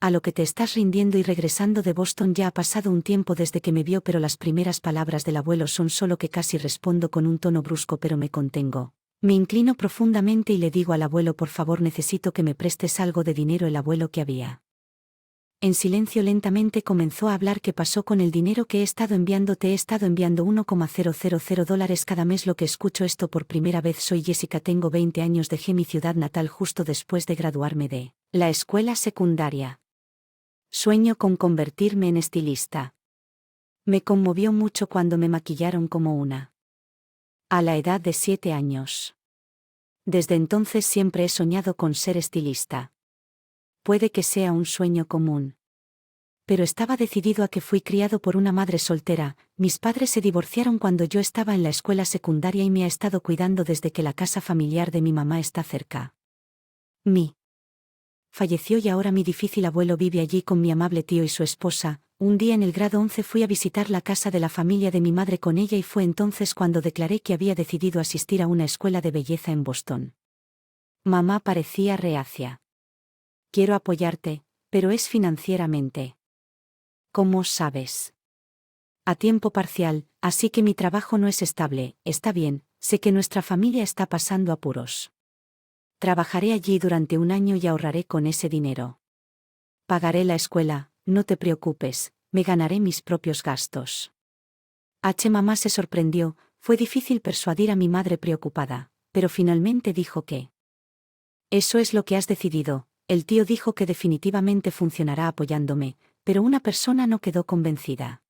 A lo que te estás rindiendo y regresando de Boston. Ya ha pasado un tiempo desde que me vio, pero las primeras palabras del abuelo son solo que casi respondo con un tono brusco, pero me contengo. Me inclino profundamente y le digo al abuelo: por favor, necesito que me prestes algo de dinero. El abuelo, que había en silencio, lentamente comenzó a hablar. ¿Qué pasó con el dinero que he estado enviando? Te he estado enviando $1,000 cada mes. Lo que escucho esto por primera vez. Soy Jessica, tengo 20 años, dejé mi ciudad natal justo después de graduarme de la escuela secundaria. Sueño con convertirme en estilista. Me conmovió mucho cuando me maquillaron como una a la edad de 7 años. Desde entonces siempre he soñado con ser estilista. Puede que sea un sueño común, pero estaba decidido a que fui criado por una madre soltera. Mis padres se divorciaron cuando yo estaba en la escuela secundaria y me ha estado cuidando desde que la casa familiar de mi mamá está cerca. Falleció y ahora mi difícil abuelo vive allí con mi amable tío y su esposa. Un día en el grado 11 fui a visitar la casa de la familia de mi madre con ella y fue entonces cuando declaré que había decidido asistir a una escuela de belleza en Boston. Mamá parecía reacia. Quiero apoyarte, pero es financieramente. ¿Cómo sabes? A tiempo parcial, así que mi trabajo no es estable. Está bien, sé que nuestra familia está pasando apuros. Trabajaré allí durante un año y ahorraré con ese dinero. Pagaré la escuela, no te preocupes, me ganaré mis propios gastos. Mamá se sorprendió. Fue difícil persuadir a mi madre preocupada, pero finalmente dijo que eso es lo que has decidido. El tío dijo que definitivamente funcionará apoyándome, pero una persona no quedó convencida.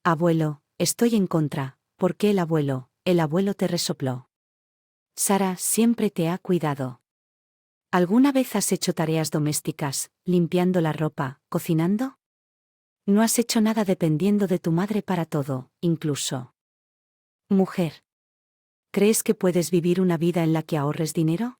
Abuelo, estoy en contra. ¿Por qué el abuelo? El abuelo te resopló. Sara siempre te ha cuidado. ¿Alguna vez has hecho tareas domésticas, limpiando la ropa, cocinando? No has hecho nada dependiendo de tu madre para todo, incluso. Mujer. ¿Crees que puedes vivir una vida en la que ahorres dinero?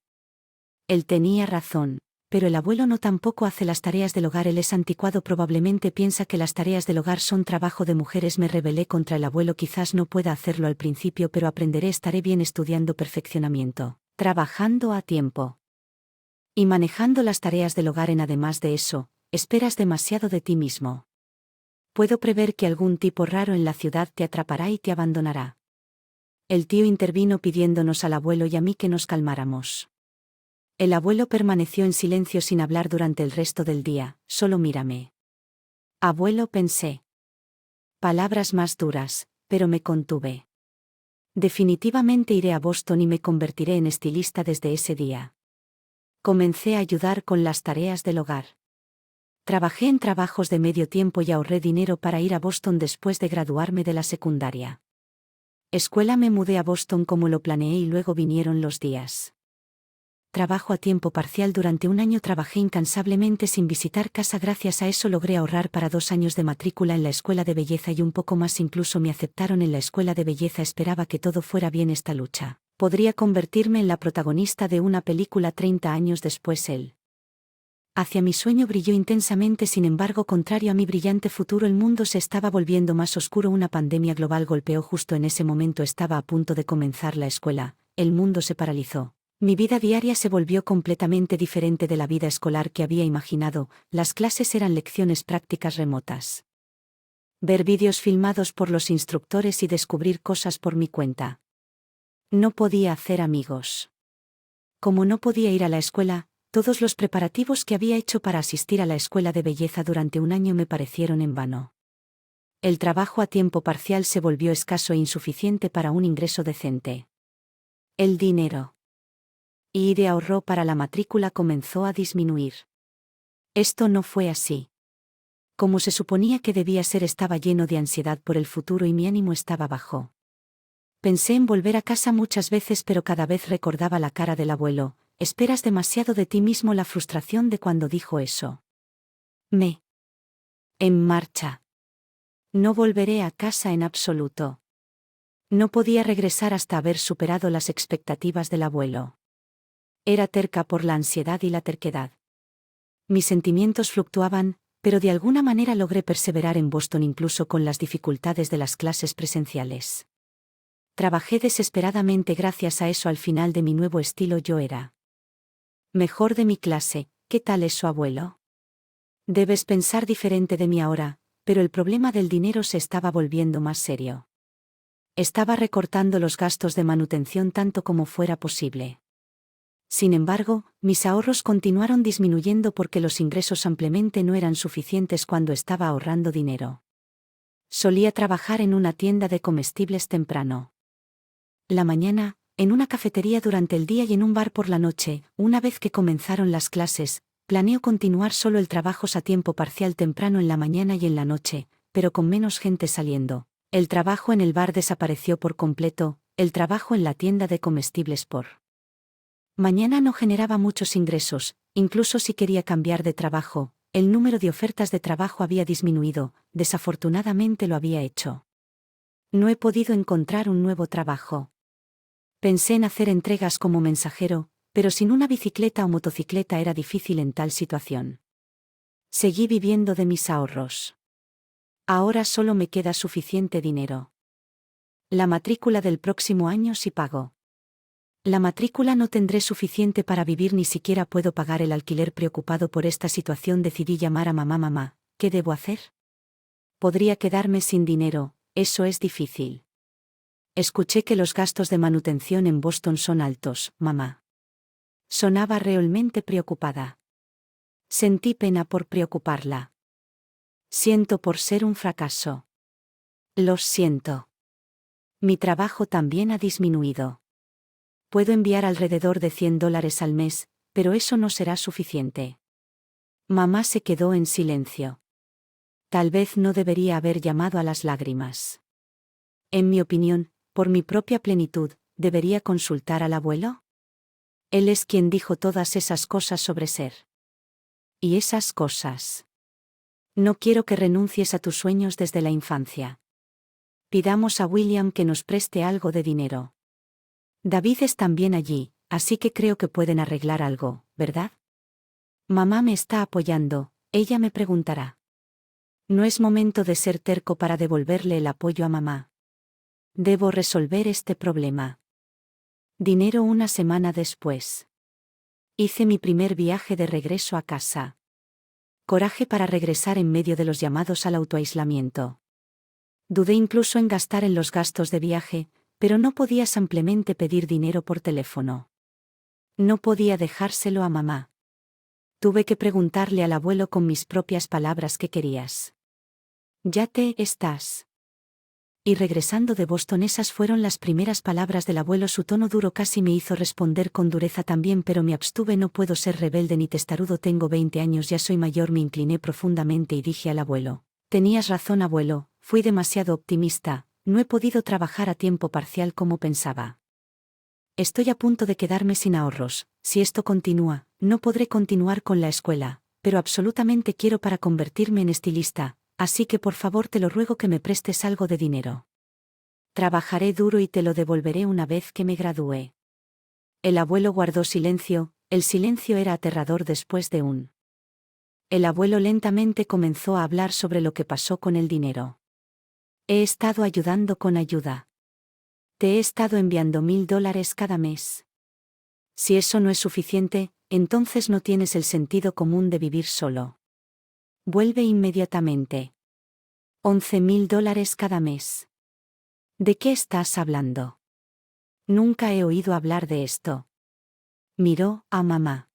Él tenía razón, pero el abuelo no tampoco hace las tareas del hogar. Él es anticuado, probablemente piensa que las tareas del hogar son trabajo de mujeres. Me rebelé contra el abuelo. Quizás no pueda hacerlo al principio, pero aprenderé. Estaré bien estudiando perfeccionamiento, trabajando a tiempo y manejando las tareas del hogar. Además de eso, esperas demasiado de ti mismo. Puedo prever que algún tipo raro en la ciudad te atrapará y te abandonará. El tío intervino pidiéndonos al abuelo y a mí que nos calmáramos. El abuelo permaneció en silencio sin hablar durante el resto del día. Solo mírame. Abuelo, pensé. Palabras más duras, pero me contuve. Definitivamente iré a Boston y me convertiré en estilista desde ese día. Comencé a ayudar con las tareas del hogar. Trabajé en trabajos de medio tiempo y ahorré dinero para ir a Boston después de graduarme de la secundaria. Escuela. Me mudé a Boston como lo planeé y luego vinieron los días. Trabajo a tiempo parcial. Durante un año trabajé incansablemente sin visitar casa. Gracias a eso logré ahorrar para 2 años de matrícula en la escuela de belleza y un poco más. Incluso me aceptaron en la escuela de belleza. Esperaba que todo fuera bien. Esta lucha podría convertirme en la protagonista de una película 30 años después. Hacia mi sueño brilló intensamente. Sin embargo, contrario a mi brillante futuro, el mundo se estaba volviendo más oscuro. Una pandemia global golpeó justo en ese momento. Estaba a punto de comenzar la escuela. El mundo se paralizó. Mi vida diaria se volvió completamente diferente de la vida escolar que había imaginado. Las clases eran lecciones prácticas remotas. Ver vídeos filmados por los instructores y descubrir cosas por mi cuenta. No podía hacer amigos. Como no podía ir a la escuela, todos los preparativos que había hecho para asistir a la escuela de belleza durante un año me parecieron en vano. El trabajo a tiempo parcial se volvió escaso e insuficiente para un ingreso decente. El dinero y de ahorro para la matrícula comenzó a disminuir. Esto no fue así. Como se suponía que debía ser, estaba lleno de ansiedad por el futuro y mi ánimo estaba bajo. Pensé en volver a casa muchas veces, pero cada vez recordaba la cara del abuelo. Esperas demasiado de ti mismo. La frustración de cuando dijo eso. En marcha. No volveré a casa en absoluto. No podía regresar hasta haber superado las expectativas del abuelo. Era terca por la ansiedad y la terquedad. Mis sentimientos fluctuaban, pero de alguna manera logré perseverar en Boston incluso con las dificultades de las clases presenciales. Trabajé desesperadamente. Gracias a eso, al final de mi nuevo estilo yo era mejor de mi clase. ¿Qué tal es su abuelo? Debes pensar diferente de mí ahora, pero el problema del dinero se estaba volviendo más serio. Estaba recortando los gastos de manutención tanto como fuera posible. Sin embargo, mis ahorros continuaron disminuyendo porque los ingresos simplemente no eran suficientes cuando estaba ahorrando dinero. Solía trabajar en una tienda de comestibles temprano. La mañana, en una cafetería durante el día y en un bar por la noche. Una vez que comenzaron las clases, planeo continuar solo el trabajo a tiempo parcial temprano en la mañana y en la noche, pero con menos gente saliendo. El trabajo en el bar desapareció por completo, el trabajo en la tienda de comestibles por mañana no generaba muchos ingresos, incluso si quería cambiar de trabajo, el número de ofertas de trabajo había disminuido, desafortunadamente lo había hecho. No he podido encontrar un nuevo trabajo. Pensé en hacer entregas como mensajero, pero sin una bicicleta o motocicleta era difícil en tal situación. Seguí viviendo de mis ahorros. Ahora solo me queda suficiente dinero. La matrícula del próximo año sí pago. La matrícula no tendré suficiente para vivir, ni siquiera puedo pagar el alquiler. Preocupado por esta situación decidí llamar a mamá. Mamá, ¿qué debo hacer? Podría quedarme sin dinero, eso es difícil. Escuché que los gastos de manutención en Boston son altos, mamá. Sonaba realmente preocupada. Sentí pena por preocuparla. Siento por ser un fracaso. Los siento. Mi trabajo también ha disminuido. Puedo enviar alrededor de $100 al mes, pero eso no será suficiente. Mamá se quedó en silencio. Tal vez no debería haber llamado a las lágrimas. En mi opinión, por mi propia plenitud, ¿debería consultar al abuelo? Él es quien dijo todas esas cosas sobre ser. Y esas cosas. No quiero que renuncies a tus sueños desde la infancia. Pidamos a William que nos preste algo de dinero. David es también allí, así que creo que pueden arreglar algo, ¿verdad? Mamá me está apoyando, ella me preguntará. No es momento de ser terco para devolverle el apoyo a mamá. Debo resolver este problema. Dinero. Una semana después. Hice mi primer viaje de regreso a casa. Coraje para regresar en medio de los llamados al autoaislamiento. Dudé incluso en gastar en los gastos de viaje, pero no podía simplemente pedir dinero por teléfono. No podía dejárselo a mamá. Tuve que preguntarle al abuelo con mis propias palabras: ¿qué querías? Ya te estás. Y regresando de Boston, esas fueron las primeras palabras del abuelo. Su tono duro casi me hizo responder con dureza también, pero me abstuve. No puedo ser rebelde ni testarudo, tengo 20 años, ya soy mayor. Me incliné profundamente y dije al abuelo: tenías razón, abuelo, fui demasiado optimista, no he podido trabajar a tiempo parcial como pensaba. Estoy a punto de quedarme sin ahorros. Si esto continúa, no podré continuar con la escuela, pero absolutamente quiero para convertirme en estilista, así que por favor te lo ruego que me prestes algo de dinero. Trabajaré duro y te lo devolveré una vez que me gradúe. El abuelo guardó silencio, el silencio era aterrador después de un. El abuelo lentamente comenzó a hablar sobre lo que pasó con el dinero. He estado ayudando con ayuda. Te he estado enviando $1000 cada mes. Si eso no es suficiente, entonces no tienes el sentido común de vivir solo. Vuelve inmediatamente. $11,000 cada mes. ¿De qué estás hablando? Nunca he oído hablar de esto. Miró a mamá.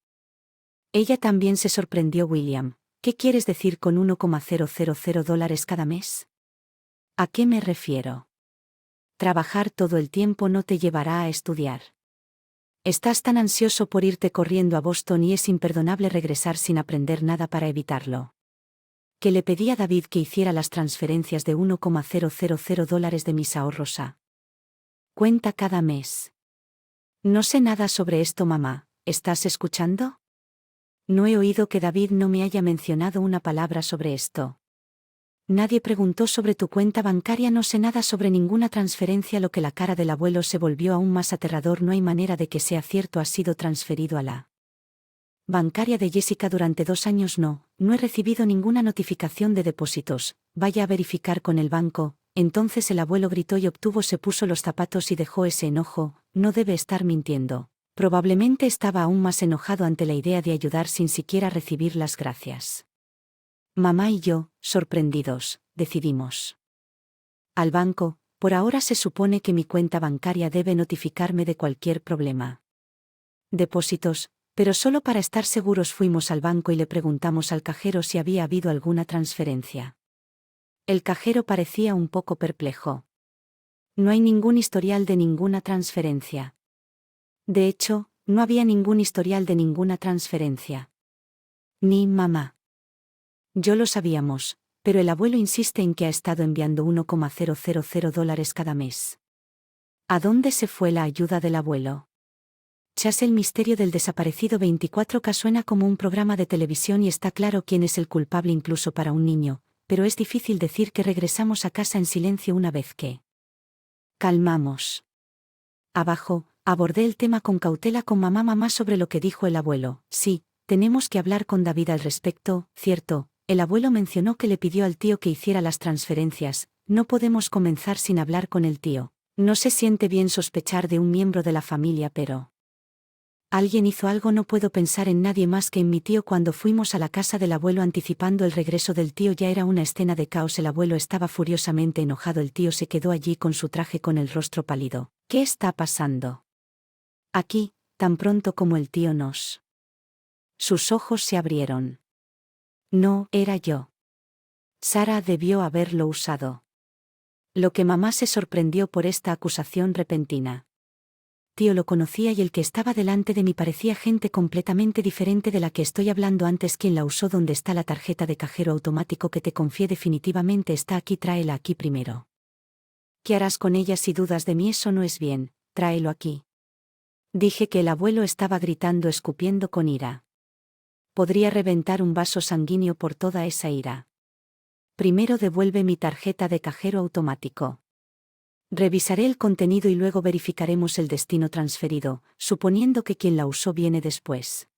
Ella también se sorprendió. William, ¿qué quieres decir con $1,000 cada mes? ¿A qué me refiero? Trabajar todo el tiempo no te llevará a estudiar. Estás tan ansioso por irte corriendo a Boston y es imperdonable regresar sin aprender nada para evitarlo. Que le pedí a David que hiciera las transferencias de $1,000 de mis ahorros a cuenta cada mes. No sé nada sobre esto, mamá, ¿estás escuchando? No he oído que David no me haya mencionado una palabra sobre esto. Nadie preguntó sobre tu cuenta bancaria, no sé nada sobre ninguna transferencia. Lo que la cara del abuelo se volvió aún más aterrador. No hay manera de que sea cierto. ¿Has sido transferido a la bancaria de Jessica durante 2 años? No he recibido ninguna notificación de depósitos. Vaya a verificar con el banco. Entonces el abuelo gritó y se puso los zapatos y dejó ese enojo. No debe estar mintiendo. Probablemente estaba aún más enojado ante la idea de ayudar sin siquiera recibir las gracias. Mamá y yo, sorprendidos, decidimos. Al banco, por ahora se supone que mi cuenta bancaria debe notificarme de cualquier problema. Depósitos, pero solo para estar seguros fuimos al banco y le preguntamos al cajero si había habido alguna transferencia. El cajero parecía un poco perplejo. No hay ningún historial de ninguna transferencia. De hecho, no había ningún historial de ninguna transferencia. Ni mamá. Yo lo sabíamos, pero el abuelo insiste en que ha estado enviando $1,000 cada mes. ¿A dónde se fue la ayuda del abuelo? Chas el misterio del desaparecido 24K suena como un programa de televisión y está claro quién es el culpable incluso para un niño, pero es difícil decir que regresamos a casa en silencio una vez que calmamos. Abajo, abordé el tema con cautela con mamá sobre lo que dijo el abuelo. Sí, tenemos que hablar con David al respecto, cierto, el abuelo mencionó que le pidió al tío que hiciera las transferencias, no podemos comenzar sin hablar con el tío. No se siente bien sospechar de un miembro de la familia, pero alguien hizo algo. No puedo pensar en nadie más que en mi tío. Cuando fuimos a la casa del abuelo anticipando el regreso del tío ya era una escena de caos. El abuelo estaba furiosamente enojado. El tío se quedó allí con su traje con el rostro pálido. ¿Qué está pasando aquí, tan pronto como el tío nos? Sus ojos se abrieron. No, era yo. Sara debió haberlo usado. Lo que mamá se sorprendió por esta acusación repentina. Tío lo conocía y el que estaba delante de mí parecía gente completamente diferente de la que estoy hablando antes. ¿Quién la usó? ¿Dónde está la tarjeta de cajero automático que te confié? Definitivamente está aquí. Tráela aquí primero. ¿Qué harás con ella si dudas de mí? Eso no es bien, tráelo aquí. Dije que el abuelo estaba gritando, escupiendo con ira. Podría reventar un vaso sanguíneo por toda esa ira. Primero devuelve mi tarjeta de cajero automático. Revisaré el contenido y luego verificaremos el destino transferido, suponiendo que quien la usó viene después.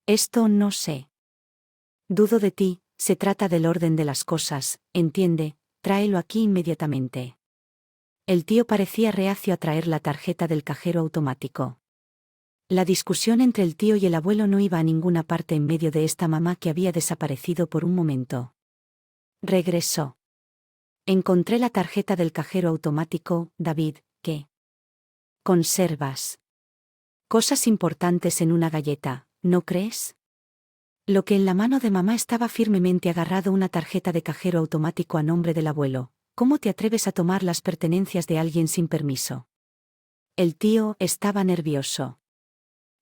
Esto no sé. Dudo de ti, se trata del orden de las cosas, entiende, tráelo aquí inmediatamente. El tío parecía reacio a traer la tarjeta del cajero automático. La discusión entre el tío y el abuelo no iba a ninguna parte en medio de esta mamá que había desaparecido por un momento. Regresó. Encontré la tarjeta del cajero automático. David, ¿qué conservas? Cosas importantes en una galleta, ¿no crees? Lo que en la mano de mamá estaba firmemente agarrado, una tarjeta de cajero automático a nombre del abuelo. ¿Cómo te atreves a tomar las pertenencias de alguien sin permiso? El tío estaba nervioso.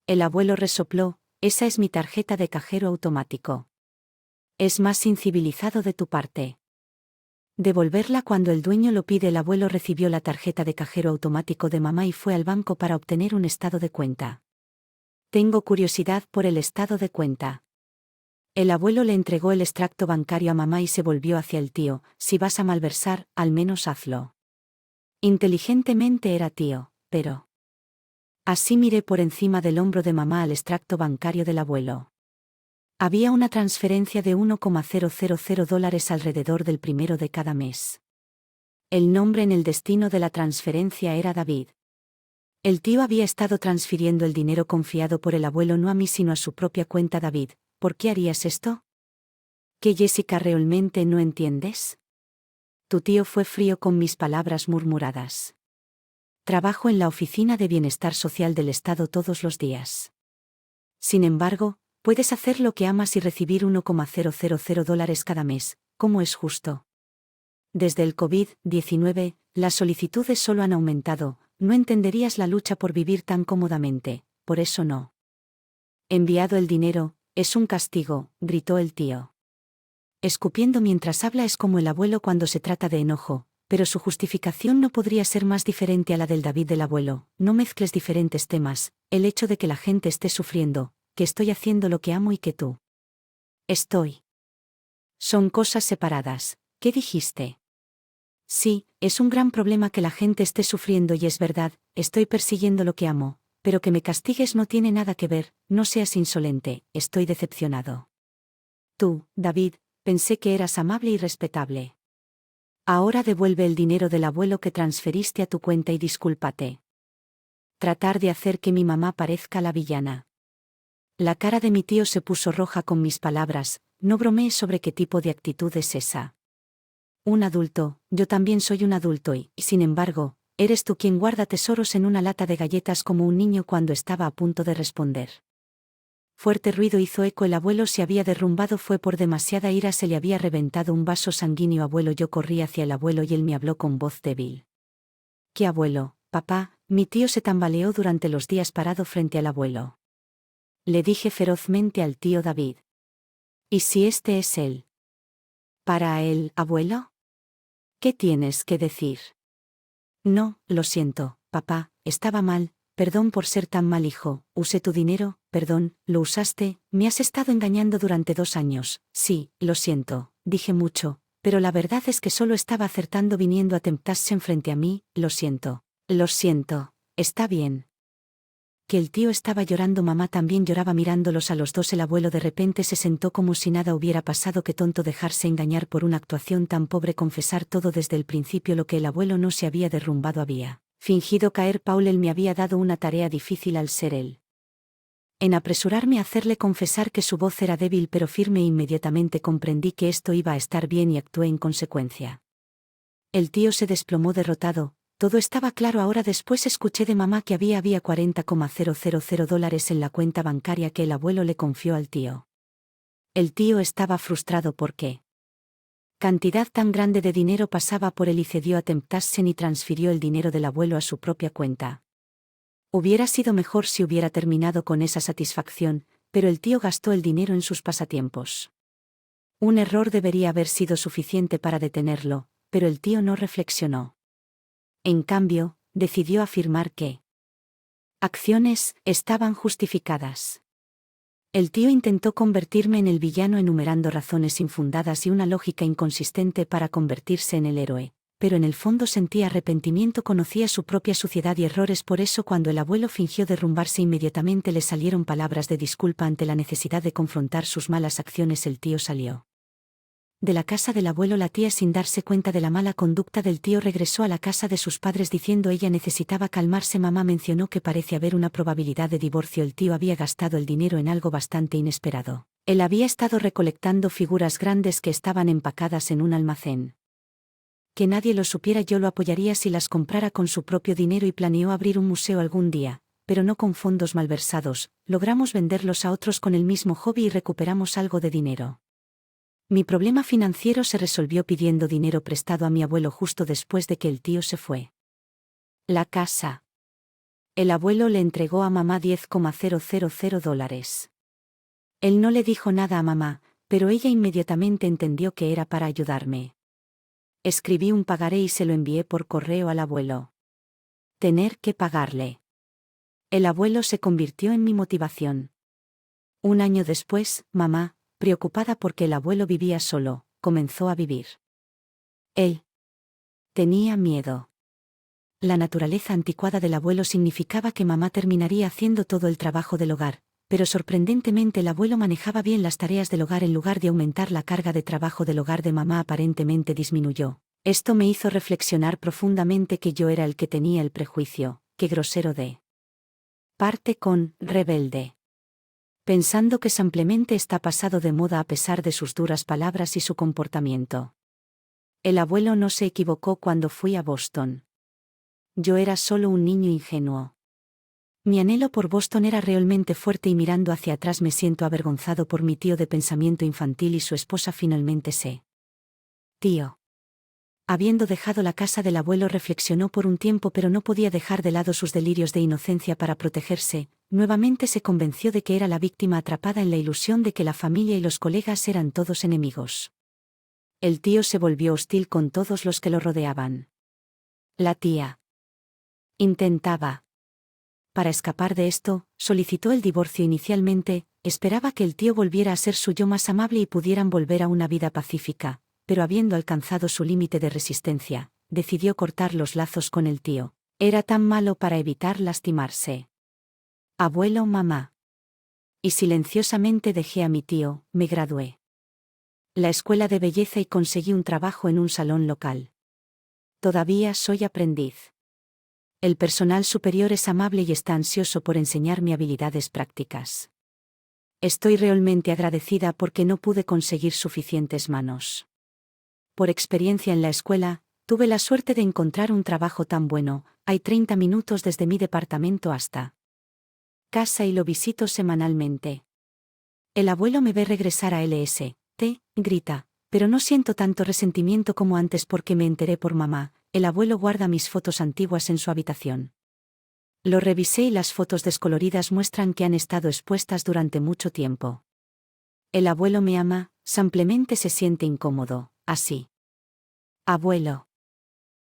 El abuelo resopló, esa es mi tarjeta de cajero automático. Es más incivilizado de tu parte devolverla cuando el dueño lo pide. El abuelo recibió la tarjeta de cajero automático de mamá y fue al banco para obtener un estado de cuenta. Tengo curiosidad por el estado de cuenta. El abuelo le entregó el extracto bancario a mamá y se volvió hacia el tío. Si vas a malversar, al menos hazlo inteligentemente. Era tío, pero... Así miré por encima del hombro de mamá al extracto bancario del abuelo. Había una transferencia de $1,000 alrededor del primero de cada mes. El nombre en el destino de la transferencia era David. El tío había estado transfiriendo el dinero confiado por el abuelo no a mí sino a su propia cuenta. David, ¿por qué harías esto? ¿Que Jessica realmente no entiendes? Tu tío fue frío con mis palabras murmuradas. Trabajo en la Oficina de Bienestar Social del Estado todos los días. Sin embargo, puedes hacer lo que amas y recibir $1,000 cada mes. ¿Cómo es justo? Desde el COVID-19, las solicitudes solo han aumentado. No entenderías la lucha por vivir tan cómodamente, por eso no. Enviado el dinero, es un castigo, gritó el tío. Escupiendo mientras habla es como el abuelo cuando se trata de enojo, pero su justificación no podría ser más diferente a la del David del abuelo. No mezcles diferentes temas, el hecho de que la gente esté sufriendo, que estoy haciendo lo que amo y que tú estoy. Son cosas separadas. ¿Qué dijiste? Sí, es un gran problema que la gente esté sufriendo y es verdad, estoy persiguiendo lo que amo, pero que me castigues no tiene nada que ver. No seas insolente, estoy decepcionado. Tú, David, pensé que eras amable y respetable. Ahora devuelve el dinero del abuelo que transferiste a tu cuenta y discúlpate. Tratar de hacer que mi mamá parezca la villana. La cara de mi tío se puso roja con mis palabras, no bromees sobre qué tipo de actitud es esa. Un adulto, yo también soy un adulto y, sin embargo, eres tú quien guarda tesoros en una lata de galletas como un niño cuando estaba a punto de responder. Fuerte ruido hizo eco. El abuelo se había derrumbado. Fue por demasiada ira. Se le había reventado un vaso sanguíneo. Abuelo, yo corrí hacia el abuelo y él me habló con voz débil. ¿Qué abuelo, papá? Mi tío se tambaleó durante los días parado frente al abuelo. Le dije ferozmente al tío David. ¿Y si este es él? ¿Para él, abuelo? ¿Qué tienes que decir? No, lo siento, papá, estaba mal. Perdón por ser tan mal hijo, usé tu dinero, perdón, lo usaste, me has estado engañando durante 2 años, sí, lo siento, dije mucho, pero la verdad es que solo estaba acertando viniendo a Temptation frente a mí, lo siento, está bien. Que el tío estaba llorando, mamá también lloraba mirándolos a los dos. El abuelo de repente se sentó como si nada hubiera pasado. Qué tonto dejarse engañar por una actuación tan pobre, confesar todo desde el principio. Lo que el abuelo no se había derrumbado había fingido caer. Paul, él me había dado una tarea difícil al ser él. En apresurarme a hacerle confesar que su voz era débil pero firme, inmediatamente comprendí que esto iba a estar bien y actué en consecuencia. El tío se desplomó derrotado. Todo estaba claro ahora. Después escuché de mamá que había $40,000 en la cuenta bancaria que el abuelo le confió al tío. El tío estaba frustrado porque cantidad tan grande de dinero pasaba por él y cedió a Temptation y transfirió el dinero del abuelo a su propia cuenta. Hubiera sido mejor si hubiera terminado con esa satisfacción, pero el tío gastó el dinero en sus pasatiempos. Un error debería haber sido suficiente para detenerlo, pero el tío no reflexionó. En cambio, decidió afirmar que acciones estaban justificadas. El tío intentó convertirme en el villano enumerando razones infundadas y una lógica inconsistente para convertirse en el héroe, pero en el fondo sentía arrepentimiento, conocía su propia suciedad y errores. Por eso cuando el abuelo fingió derrumbarse inmediatamente le salieron palabras de disculpa. Ante la necesidad de confrontar sus malas acciones, el tío salió de la casa del abuelo. La tía, sin darse cuenta de la mala conducta del tío, regresó a la casa de sus padres diciendo ella necesitaba calmarse. Mamá mencionó que parece haber una probabilidad de divorcio. El tío había gastado el dinero en algo bastante inesperado. Él había estado recolectando figuras grandes que estaban empacadas en un almacén. Que nadie lo supiera. Yo lo apoyaría si las comprara con su propio dinero y planeó abrir un museo algún día, pero no con fondos malversados. Logramos venderlos a otros con el mismo hobby y recuperamos algo de dinero. Mi problema financiero se resolvió pidiendo dinero prestado a mi abuelo justo después de que el tío se fue. La casa. El abuelo le entregó a mamá $10,000. Él no le dijo nada a mamá, pero ella inmediatamente entendió que era para ayudarme. Escribí un pagaré y se lo envié por correo al abuelo. Tener que pagarle. El abuelo se convirtió en mi motivación. Un año después, mamá, preocupada porque el abuelo vivía solo, comenzó a vivir. Él tenía miedo. La naturaleza anticuada del abuelo significaba que mamá terminaría haciendo todo el trabajo del hogar, pero sorprendentemente el abuelo manejaba bien las tareas del hogar. En lugar de aumentar la carga de trabajo del hogar de mamá, aparentemente disminuyó. Esto me hizo reflexionar profundamente que yo era el que tenía el prejuicio, qué grosero de parte con rebelde. Pensando que simplemente está pasado de moda a pesar de sus duras palabras y su comportamiento. El abuelo no se equivocó cuando fui a Boston. Yo era solo un niño ingenuo. Mi anhelo por Boston era realmente fuerte y mirando hacia atrás me siento avergonzado por mi tío de pensamiento infantil y su esposa. Finalmente sé. Tío. Habiendo dejado la casa del abuelo, reflexionó por un tiempo, pero no podía dejar de lado sus delirios de inocencia para protegerse. Nuevamente se convenció de que era la víctima atrapada en la ilusión de que la familia y los colegas eran todos enemigos. El tío se volvió hostil con todos los que lo rodeaban. La tía intentaba. Para escapar de esto, solicitó el divorcio inicialmente, esperaba que el tío volviera a ser su yo más amable y pudieran volver a una vida pacífica, pero habiendo alcanzado su límite de resistencia, decidió cortar los lazos con el tío. Era tan malo para evitar lastimarse. Abuelo, mamá. Y silenciosamente dejé a mi tío. Me gradué la escuela de belleza y conseguí un trabajo en un salón local. Todavía soy aprendiz. El personal superior es amable y está ansioso por enseñarme habilidades prácticas. Estoy realmente agradecida porque no pude conseguir suficientes manos. Por experiencia en la escuela, tuve la suerte de encontrar un trabajo tan bueno. Hay 30 minutos desde mi departamento hasta casa y lo visito semanalmente. El abuelo me ve regresar a LST, grita, pero no siento tanto resentimiento como antes porque me enteré por mamá. El abuelo guarda mis fotos antiguas en su habitación. Lo revisé y las fotos descoloridas muestran que han estado expuestas durante mucho tiempo. El abuelo me ama, simplemente se siente incómodo, así. Abuelo.